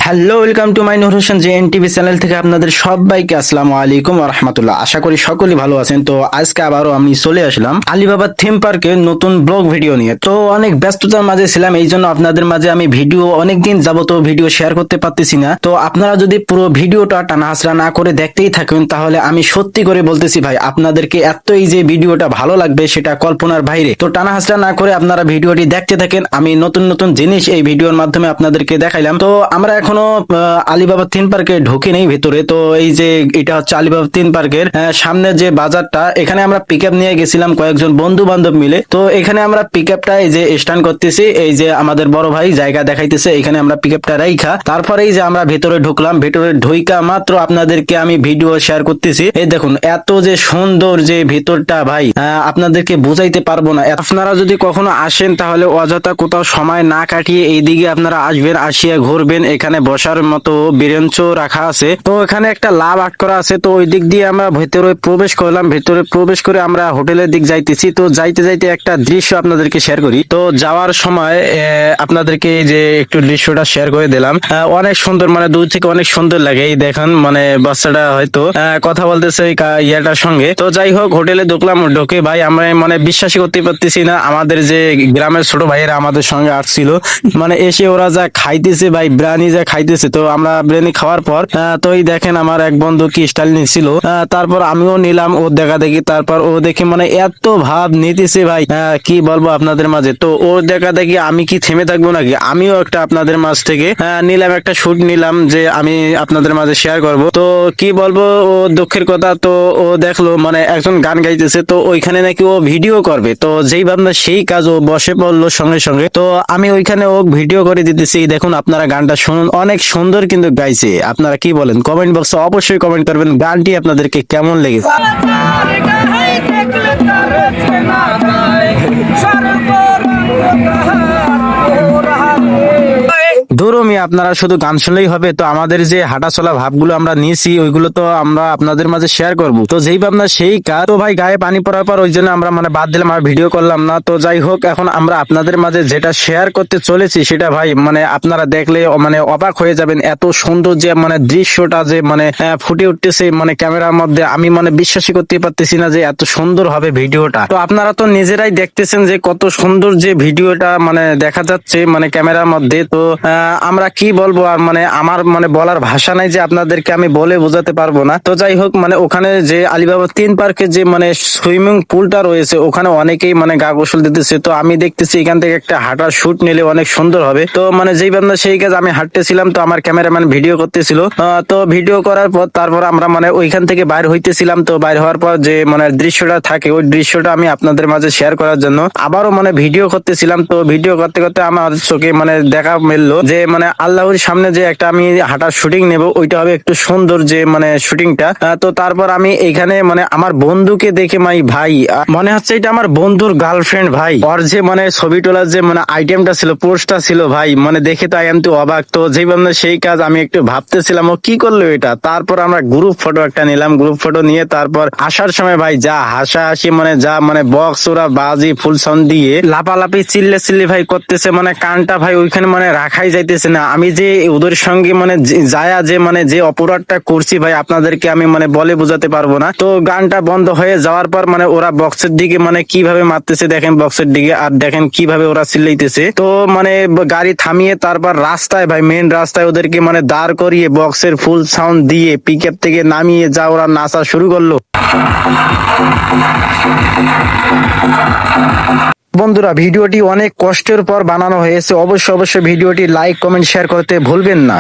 Hello, welcome to my Noor Hossain JN TV channel থেকে আপনাদের সবাইকে আসসালামু আলাইকুম ওয়া রাহমাতুল্লাহ। আশা করি সকলেই ভালো আছেন। তো আজকে আবারও আমি চলে আসলাম আলিবাবা থিম পার্কের নতুন ব্লগ ভিডিও নিয়ে। তো অনেক ব্যস্ততার মাঝে ছিলাম, এই জন্য আপনাদের মাঝে আমি ভিডিও অনেকদিন যাবত ভিডিও শেয়ার করতে পারতেছি না। তো আপনারা যদি পুরো ভিডিওটা টানা হাসরা না করে দেখতেই থাকেন, তাহলে আমি সত্যি করে বলতেছি ভাই, আপনাদেরকে এতই যে ভিডিওটা ভালো লাগবে সেটা কল্পনার বাইরে। তো টানা হাসরা না করে আপনারা ভিডিওটি দেখতে থাকেন। আমি নতুন নতুন জিনিস এই ভিডিওর মাধ্যমে আপনাদেরকে দেখাইলাম। তো আমরা এখনো আলিবাবা থিম পার্কে ঢুকে নেই ভেতরে। তো এই যে এটা হচ্ছে আলিবাবা থিম পার্কের সামনে যে বাজারটা, এখানে আমরা পিক আপ নিয়ে গেছিলাম কয়েকজন বন্ধু বান্ধব মিলে। তো এখানে আমরা পিক আপটা এই যে স্ট্যান্ড করতেছি, এই যে আমাদের বড় ভাই জায়গা দেখাইতেছে, এখানে আমরা পিক আপটা রাইখা তারপরে এই যে আমরা ভেতরে ঢুকলাম। ভেতরে ঢুইকা মাত্র আপনাদেরকে আমি ভিডিও শেয়ার করতেছি। এই দেখুন এত যে সুন্দর যে ভেতরটা ভাই, আপনাদেরকে বুঝাইতে পারবো না। আপনারা যদি কখনো আসেন তাহলে অযথা কোথাও সময় না কাটিয়ে এইদিকে আপনারা আসবেন, আসিয়া ঘুরবেন। এখানে বসার মতো বেঞ্চ রাখা আছে। তো এখানে একটা লাভ আট করা আছে। তো ওই দিক দিয়ে আমরা ভেতরে প্রবেশ করলাম। ভেতরে প্রবেশ করে আমরা হোটেলের দিক যাইতেছি। তো যাইতে যাইতে একটা দৃশ্য আপনাদেরকে শেয়ার করি। তো যাওয়ার সময় আপনাদেরকে এই যে একটু দৃশ্যটা শেয়ার করে দিলাম। অনেক সুন্দর, মানে দূর থেকে অনেক সুন্দর লাগে। এই দেখেন মানে বাচ্চাটা হয়তো কথা বলতেছে ওই ইয়াটার সঙ্গে। তো যাই হোক, হোটেলে ঢুকলাম। ঢুকে ভাই আমরা মানে বিশ্বাসই করতে পারতেছি না, আমাদের যে গ্রামের ছোট ভাইয়েরা আমাদের সঙ্গে আসছিল, মানে এসে ওরা যা খাইতেছে ভাই, বিরিয়ানি যা খাইতেছে। তো আমরা বিরিয়ানি খাওয়ার পর তো এই দেখেন আমার এক বন্ধু কি স্টাইল নিছিল, তারপর আমিও নিলাম ও দেখা দেখি। তারপর ও দেখে মানে এত ভাব নিতেছে ভাই, কি বলবো আপনাদের মাঝে। তো ও দেখা দেখি আমি কি থেমে থাকবো নাকি, আমিও একটা আপনাদের মাঝ থেকে নিলাম, একটা শুট নিলাম যে আমি আপনাদের মাঝে শেয়ার করব। তো কি বলবো, ও দুঃখের কথা, তো ও দেখলো মানে একজন গান গাইতেছে, তো ওইখানে নাকি ও ভিডিও করবে। তো যেই ভাবনা সেই কাজ, ও বসে পড়লো সঙ্গে সঙ্গে। তো আমি ওইখানে ও ভিডিও করে দিতেছি। দেখুন আপনারা গানটা শুনুন, অনেক সুন্দর কিন্তু গাইছে। আপনারা কি বলেন কমেন্ট বক্সে অবশ্যই কমেন্ট করবেন গানটি আপনাদেরকে কেমন লেগেছে। ধরুমি আপনারা শুধু গান শুনলেই হবে? তো আমাদের যে হাঁটা চলা ভাবগুলো আমরা নিয়েছি ওইগুলো তো আমরা আপনাদের মাঝে শেয়ার করব। তো যেই ভাবনা সেই কাজ। তো ভাই গায়ে পানি পড়ার পর ওই জন্য আমরা মানে বাদ দিলাম, আর ভিডিও করলাম না। তো যাই হোক, এখন আমরা আপনাদের মাঝে যেটা শেয়ার করতে চলেছি সেটা ভাই মানে আপনারা দেখলে মানে অবাক হয়ে যাবেন। এত সুন্দর যে মানে দৃশ্যটা যে মানে ফুটে উঠতেছে মানে ক্যামেরার মধ্যে, আমি মানে বিশ্বাসই করতে পারতেছি না যে এত সুন্দর হবে ভিডিওটা। তো আপনারা তো নিজেরাই দেখতেছেন যে কত সুন্দর যে ভিডিওটা মানে দেখা যাচ্ছে মানে ক্যামেরার মধ্যে। তো আমরা কি বলবো, আর মানে আমার মানে বলার ভাষা নাই যে আপনাদেরকে আমি বলে বোঝাতে পারবো না। তো যাই হোক, মানে ওখানে যে আলিবাবা তিন পার্কে যে মানে সুইমিং পুলটা রয়েছে, ওখানে অনেকেই মানে গা গোসল দিতেছে। তো আমি দেখতেছি এখান থেকে একটা হাঁটার শুট নিলে অনেক সুন্দর হবে। তো মানে যেই ভাবনা সেই কাজ, আমি হাঁটতেছিলাম, তো আমার ক্যামেরাম্যান ভিডিও করতেছিল। তো ভিডিও করার পর তারপর আমরা মানে ওইখান থেকে বাইর হইতেছিলাম। তো বাইর হওয়ার পর যে মানে দৃশ্যটা থাকে, ওই দৃশ্যটা আমি আপনাদের মাঝে শেয়ার করার জন্য আবারও মানে ভিডিও করতেছিলাম। তো ভিডিও করতে করতে আমার চোখে মানে দেখা মিললো যে মানে আল্লাহর সামনে যে একটা আমি হাঁটার শুটিং নেব, ওইটা হবে একটু সুন্দর যে মানে শুটিংটা। তো তারপর আমি এইখানে মানে আমার বন্ধুকে দেখে ভাই মনে হচ্ছে এটা আমার বন্ধুর গার্লফ্রেন্ড ভাই। ওর যে মানে ছবি তোলার যে মানে আইটেমটা ছিল, পোস্টটা ছিল ভাই, মানে দেখে তো আমি তো অবাক। তো যেই ভাবনা সেই কাজ, আমি একটু ভাবতেছিলাম ও কি করলো এটা। তারপর আমরা গ্রুপ ফটো একটা নিলাম। গ্রুপ ফটো নিয়ে তারপর আসার সময় ভাই যা হাসাহাসি, মানে যা মানে বক্স ওরা বাজি ফুল সাউন্ড দিয়ে লাপালাপি চিল্লে চিল্লি ভাই করতেছে, মানে কানটা ভাই ওইখানে মানে রাখাই যাইতেছে না। আমি যে ওদের সঙ্গে মানে যায়া যে মানে যে অপরাধটা করছি ভাই, আপনাদেরকে আমি মানে বলে বোঝাতে পারবো না। তো গানটা বন্ধ হয়ে যাওয়ার পর মানে ওরা বক্সের দিকে মানে কিভাবে মারতেছে দেখেন, বক্সের দিকে, আর দেখেন কিভাবে ওরা চিল্লাইতেছে। তো মানে গাড়ি থামিয়ে তারপর রাস্তায় ভাই, মেন রাস্তায় ওদেরকে মানে দাঁড় করিয়ে বক্সের ফুল সাউন্ড দিয়ে পিক আপ থেকে নামিয়ে যা ওরা নাচা শুরু করলো। বন্ধুরা, ভিডিওটি অনেক কষ্টের পর বানানো হয়েছে। অবশ্যই ভিডিওটি লাইক কমেন্ট শেয়ার করতে ভুলবেন না।